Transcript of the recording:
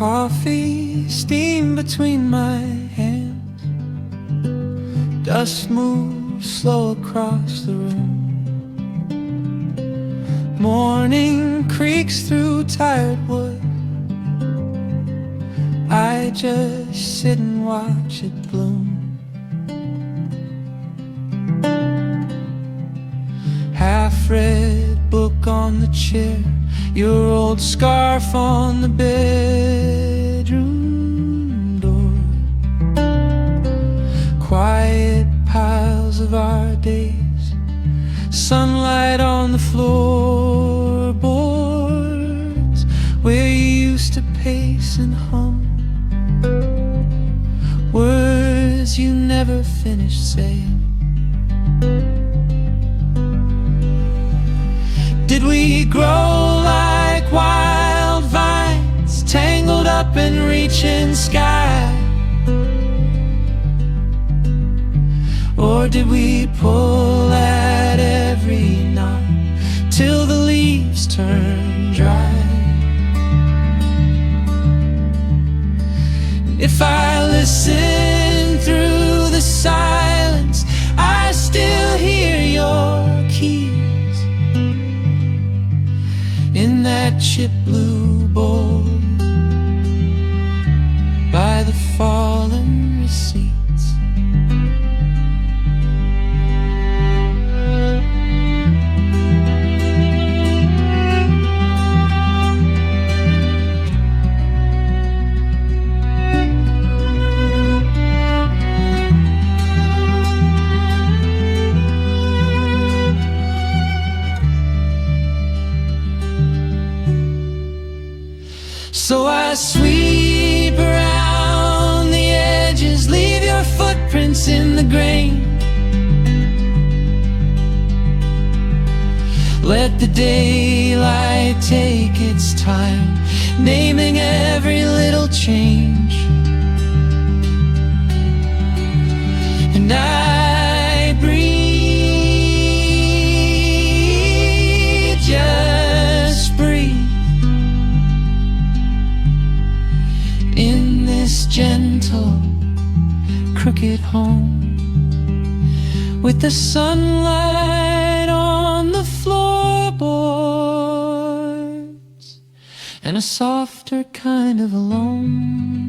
Coffee, steam between my hands. Dust moves slow across the room. Morning creaks through tired wood. I just sit and watch it bloom. Half-read book on the chair, your old scarf on the bedroom door. Quiet piles of our days, sunlight on the floorboards where you used to pace and hum words you never finished saying. Did we grow like wild vines, tangled up in reaching sky? Or did we pull at every knot till the leaves turn dry? And if I listen through the silence, I still hear your keys in that chip blue bowl by the fallen receipts. So I sweep around the edges, leave your footprints in the grain. Let the daylight take its time, naming every little change. And I breathe, just breathe, in this gentle, crooked home, with the sunlight on the floorboards and a softer kind of alone.